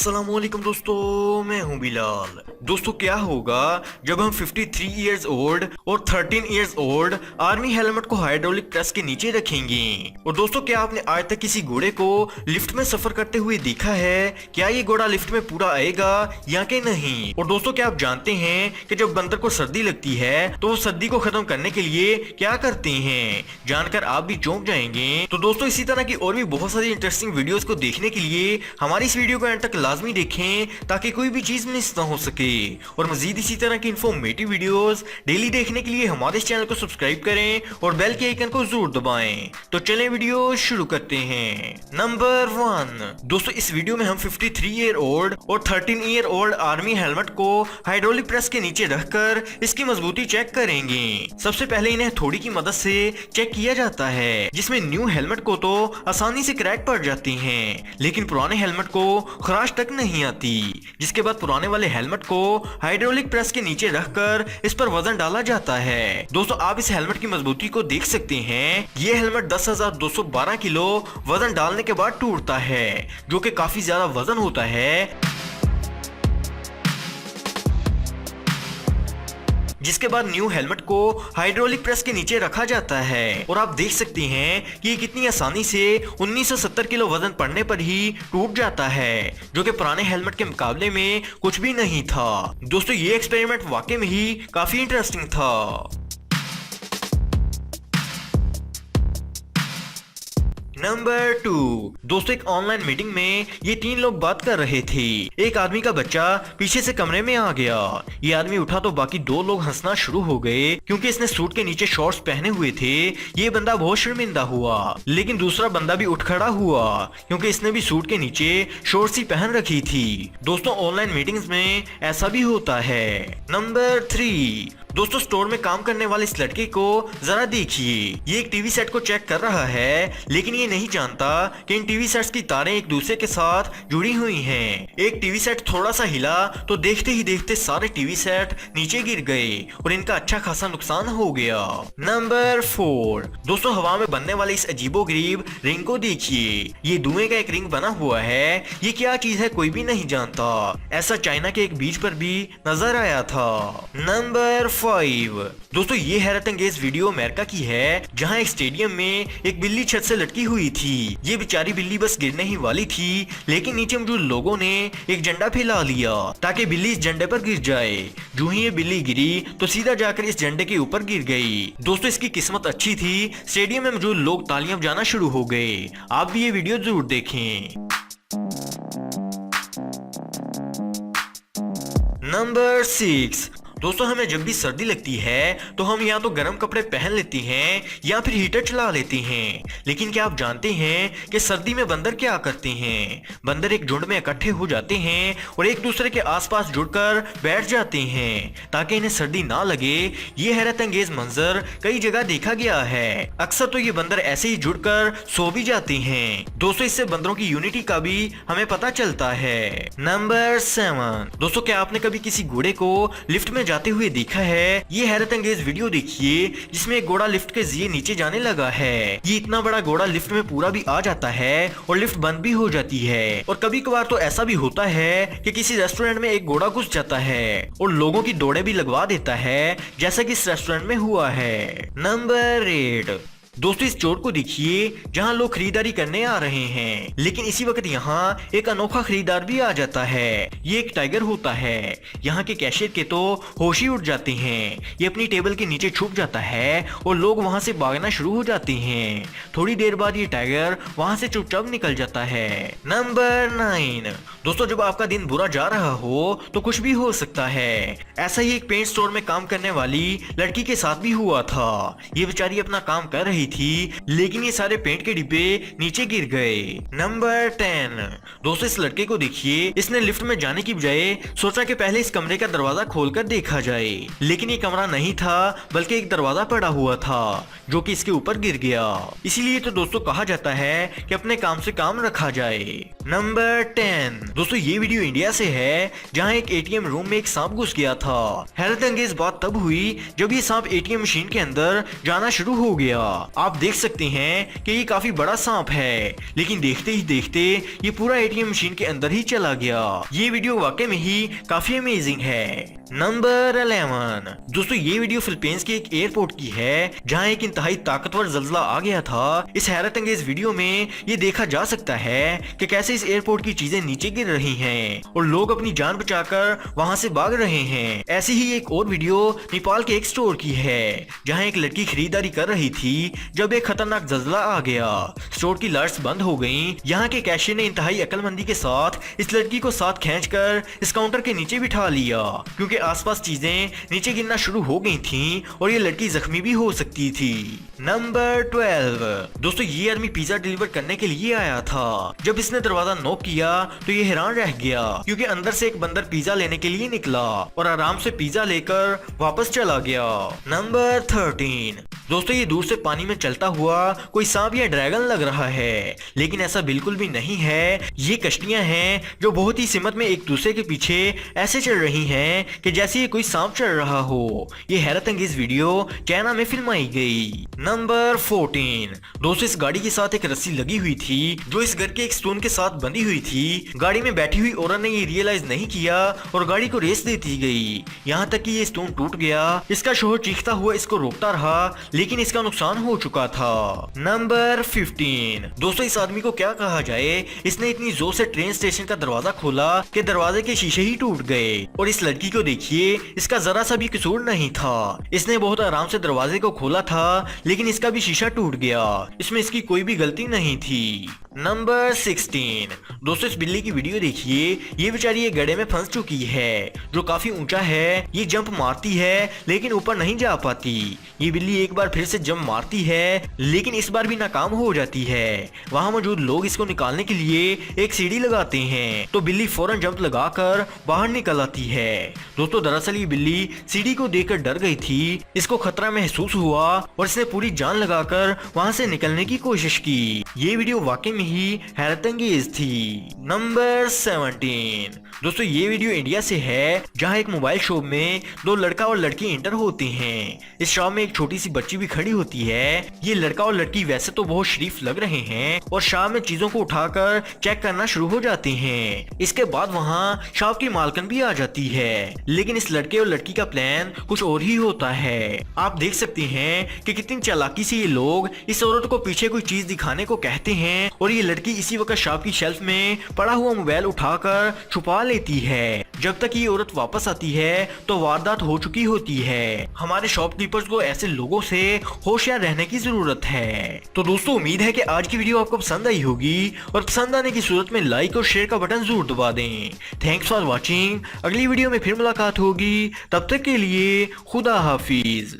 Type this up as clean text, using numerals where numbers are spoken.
अस्सलामुअलैकुम दोस्तों, मैं हूं बिलाल। दोस्तों क्या होगा जब हम 53 इयर्स ओल्ड और 13 इयर्स ओल्ड आर्मी हेलमेट को हाइड्रोलिक प्रेस के नीचे रखेंगे। और दोस्तों क्या आपने आज तक किसी घोड़े को लिफ्ट में सफर करते हुए देखा है? क्या ये घोड़ा लिफ्ट में पूरा आएगा या कि नहीं? और दोस्तों क्या आप जानते हैं कि जब बंदर को सर्दी लगती है तो वो सर्दी को खत्म करने के लिए क्या करते हैं? जानकर आप भी चौंक जाएंगे। तो दोस्तों इसी तरह की और भी बहुत सारी इंटरेस्टिंग वीडियोस को देखने के लिए हमारी इस वीडियो को एंड तक लाजमी देखें ताकि कोई भी चीज मिस ना हो सके। और मजीद इसी तरह की इन्फॉर्मेटिव वीडियोस डेली देखने के लिए हमारे इस चैनल को सब्सक्राइब करें और बेल के आइकन को जरूर दबाएं। तो चलें वीडियो शुरू करते हैं। नंबर 1 दोस्तों, इस वीडियो में हम 53 ईयर ओल्ड और 13 ईयर ओल्ड आर्मी हेलमेट को हाइड्रोलिक प्रेस के नीचे रखकर इसकी मजबूती चेक करेंगे। सबसे पहले इन्हें थोड़ी की मदद से चेक किया जाता है, जिसमें न्यू हेलमेट को तो आसानी से क्रैक पड़ जाती हैं, लेकिन पुराने हेलमेट को खराश तक नहीं आती। जिसके बाद पुराने वाले हेलमेट को हाइड्रोलिक प्रेस के नीचे रखकर इस पर वजन डाला जाता है। दोस्तों आप इस हेलमेट की मजबूती को देख सकते हैं। ये हेलमेट 10,212 किलो वजन डालने के बाद टूटता है, जो कि काफी ज्यादा वजन होता है। जिसके बाद न्यू हेलमेट को हाइड्रोलिक प्रेस के नीचे रखा जाता है और आप देख सकते हैं कि ये कितनी आसानी से 1970 किलो वजन पड़ने पर ही टूट जाता है, जो कि पुराने हेलमेट के मुकाबले में कुछ भी नहीं था। दोस्तों ये एक्सपेरिमेंट वाकई में ही काफी इंटरेस्टिंग था। नंबर 2 दोस्तों, एक ऑनलाइन मीटिंग में ये 3 लोग बात कर रहे थे। एक आदमी का बच्चा पीछे से कमरे में आ गया। ये आदमी उठा तो बाकी 2 लोग हंसना शुरू हो गए, क्योंकि इसने सूट के नीचे शॉर्ट्स पहने हुए थे। ये बंदा बहुत शर्मिंदा हुआ, लेकिन दूसरा बंदा भी उठ खड़ा हुआ, क्योंकि इसने भी सूट के नीचे शॉर्ट्स ही पहन रखी थी। दोस्तों ऑनलाइन मीटिंग्स में ऐसा भी होता है। नंबर 3 दोस्तों, स्टोर में काम करने वाले इस लड़के को जरा देखिए। ये एक टीवी सेट को चेक कर रहा है, लेकिन ये नहीं जानता कि इन टीवी सेट्स की तारें एक दूसरे के साथ जुड़ी हुई हैं। एक टीवी सेट थोड़ा सा हिला तो देखते ही देखते सारे टीवी सेट नीचे गिर गए और इनका अच्छा खासा नुकसान हो गया। नंबर 4 दोस्तों, हवा में बनने वाले इस अजीबोगरीब रिंग को देखिए। ये धुएं का एक रिंग बना हुआ है। ये क्या चीज है कोई भी नहीं जानता। ऐसा चाइना के एक बीच पर भी नजर आया था। नंबर 5 दोस्तों, ये हैरत अंगेज वीडियो अमेरिका की है, जहां एक स्टेडियम में एक बिल्ली छत से लटकी हुई थी। ये बेचारी बिल्ली बस गिरने ही वाली थी, लेकिन नीचे मौजूद लोगों ने एक झंडा फैला लिया ताकि बिल्ली इस झंडे पर गिर जाए। जो ही ये बिल्ली गिरी तो सीधा जाकर इस झंडे के ऊपर गिर गई। दोस्तों इसकी किस्मत अच्छी थी, स्टेडियम में मौजूद लोग तालियां बजाना शुरू हो गए। आप भी ये वीडियो जरूर देखें। नंबर 6 दोस्तों, हमें जब भी सर्दी लगती है तो हम या तो गर्म कपड़े पहन लेते हैं या फिर हीटर चला लेते हैं। लेकिन क्या आप जानते हैं कि सर्दी में बंदर क्या करते हैं? बंदर एक झुंड में इकट्ठे हो जाते हैं और एक दूसरे के आसपास जुड़कर बैठ जाते हैं ताकि इन्हें सर्दी ना लगे। ये हैरत अंगेज मंजर कई जगह देखा गया है। अक्सर तो ये बंदर ऐसे ही जुड़कर सो भी जाते हैं। दोस्तों इससे बंदरों की यूनिटी का भी हमें पता चलता है। नंबर 7 दोस्तों, क्या आपने कभी किसी घोड़े को लिफ्ट में जाते हुए देखा है? ये हैरत अंगेज वीडियो देखिए, जिसमें एक घोड़ा लिफ्ट के जरिए नीचे जाने लगा है। ये इतना बड़ा घोड़ा लिफ्ट में पूरा भी आ जाता है और लिफ्ट बंद भी हो जाती है। और कभी कभार तो ऐसा भी होता है कि किसी रेस्टोरेंट में एक घोड़ा घुस जाता है और लोगों की दौड़े भी लगवा देता है, जैसा कि इस रेस्टोरेंट में हुआ है। नंबर 8 दोस्तों, इस स्टोर को देखिए जहां लोग खरीदारी करने आ रहे हैं, लेकिन इसी वक्त यहाँ एक अनोखा खरीदार भी आ जाता है। ये एक टाइगर होता है। यहाँ के कैशियर के तो होश ही उड़ जाते हैं। ये अपनी टेबल के नीचे छुप जाता है और लोग वहां से भागना शुरू हो जाते हैं। थोड़ी देर बाद ये टाइगर वहां से चुपचाप निकल जाता है। नंबर 9 दोस्तों, जब आपका दिन बुरा जा रहा हो तो कुछ भी हो सकता है। ऐसा ही एक पेंट स्टोर में काम करने वाली लड़की के साथ भी हुआ था। ये बेचारी अपना काम कर रही थी, लेकिन ये सारे पेंट के डिब्बे नीचे गिर गए। नंबर 10 दोस्तों, इस लड़के को देखिए। इसने लिफ्ट में जाने की बजाय सोचा कि पहले इस कमरे का दरवाजा खोलकर देखा जाए, लेकिन ये कमरा नहीं था बल्कि एक दरवाजा पड़ा हुआ था जो कि इसके ऊपर गिर गया। इसीलिए तो दोस्तों कहा जाता है कि अपने काम से काम रखा जाए। नंबर 10 दोस्तों, ये वीडियो इंडिया से है, जहां एक एटीएम रूम में एक सांप घुस गया था। हैरत अंगेज बात तब हुई जब ये सांप एटीएम मशीन के अंदर जाना शुरू हो गया। आप देख सकते हैं कि ये काफी बड़ा सांप है, लेकिन देखते ही देखते ये पूरा एटीएम मशीन के अंदर ही चला गया। ये वीडियो वाकई में ही काफी अमेजिंग है। नंबर 11। दोस्तों ये वीडियो फिलीपींस के एक एयरपोर्ट की है जहां एक इंतहाई ताकतवर जल्जला आ गया था। इस हैरत अंगेज वीडियो में ये देखा जा सकता है कि कैसे इस एयरपोर्ट की चीजें नीचे गिर रही हैं और लोग अपनी जान बचाकर वहां से भाग रहे हैं। ऐसी ही एक और वीडियो नेपाल के एक स्टोर की है जहां एक लड़की खरीदारी कर रही थी जब एक खतरनाक जल्जला आ गया। स्टोर की लाइट्स बंद हो गईं। यहाँ के कैशियर ने इंतहाई अक्लमंदी के साथ इस लड़की को साथ खींचकर इस काउंटर के नीचे बिठा लिया, क्योंकि आसपास चीजें नीचे गिरना शुरू हो गई थीं और ये लड़की जख्मी भी हो सकती थी। नंबर 12। दोस्तों ये आदमी पिज्जा डिलीवर करने के लिए आया था। जब इसने दरवाजा नॉक किया तो ये हैरान रह गया, क्योंकि अंदर से एक बंदर पिज्जा लेने के लिए निकला और आराम से पिज्जा लेकर वापस चला गया। नंबर 13। दोस्तों ये दूर से पानी में चलता हुआ कोई सांप या ड्रैगन लग रहा है, लेकिन ऐसा बिल्कुल भी नहीं है। ये कश्तियां हैं जो बहुत ही सिमत में एक दूसरे के पीछे ऐसे चल रही हैं कि जैसे ये कोई सांप चल रहा हो। ये हैरत अंगेज वीडियो चाइना में फिल्माई गई। नंबर 14। दोस्तों इस गाड़ी के साथ एक रस्सी लगी हुई थी जो इस घर के एक स्टोन के साथ बंधी हुई थी। गाड़ी में बैठी हुई औरत ने ये रियलाइज नहीं किया और गाड़ी को रेस देती गई, यहाँ तक कि ये स्टोन टूट गया। इसका शोहर चीखता हुआ इसको रोकता रहा, लेकिन इसका नुकसान हो चुका था। नंबर 15। दोस्तों इस आदमी को क्या कहा जाए, इसने इतनी जोर से ट्रेन स्टेशन का दरवाजा खोला कि दरवाजे के शीशे ही टूट गए। और इस लड़की को देखिए, इसका जरा सा भी कसूर नहीं था। इसने बहुत आराम से दरवाजे को खोला था, लेकिन इसका भी शीशा टूट गया। इसमें इसकी कोई भी गलती नहीं थी। नंबर 16। दोस्तों इस बिल्ली की वीडियो देखिए। ये बेचारी एक गड्ढे में फंस चुकी है जो काफी ऊंचा है। ये जंप मारती है लेकिन ऊपर नहीं जा पाती। ये बिल्ली एक बार फिर से जंप मारती है, लेकिन इस बार भी नाकाम हो जाती है। वहां मौजूद लोग इसको निकालने के लिए एक सीढ़ी लगाते हैं, तो बिल्ली फौरन जंप लगाकर बाहर निकल आती है। दोस्तों दरअसल ये बिल्ली सीढ़ी को देखकर डर गई थी, इसको खतरा महसूस हुआ और इसने पूरी जान लगाकर वहां से निकलने की कोशिश की। ये वीडियो वाकई में ही हैरत अंगेज थी। नंबर 17। दोस्तों ये वीडियो इंडिया से है जहां एक मोबाइल शॉप में दो लड़का और लड़की इंटर होते हैं। इस शॉप में एक छोटी सी बच्ची भी खड़ी होती है। ये लड़का और लड़की वैसे तो बहुत शरीफ लग रहे हैं और शॉप में चीजों को उठाकर चेक करना शुरू हो जाते हैं। इसके बाद वहां शॉप की मालकिन भी आ जाती है, लेकिन इस लड़के और लड़की का प्लान कुछ और ही होता है। आप देख सकते हैं कि कितनी चालाकी से ये लोग इस औरत को पीछे कोई चीज दिखाने को कहते हैं और ये लड़की इसी वक्त शॉप की शेल्फ में पड़ा हुआ मोबाइल उठाकर छुपा लेती है। जब तक ये औरत वापस आती है तो वारदात हो चुकी होती है। हमारे शॉपकीपर्स को ऐसे लोगों से होशियार रहने की जरूरत है। तो दोस्तों उम्मीद है कि आज की वीडियो आपको पसंद आई होगी और पसंद आने की सूरत में लाइक और शेयर का बटन जरूर दबा दें। Thanks for watching. अगली वीडियो में फिर मुलाकात होगी, तब तक के लिए खुदा हाफिज।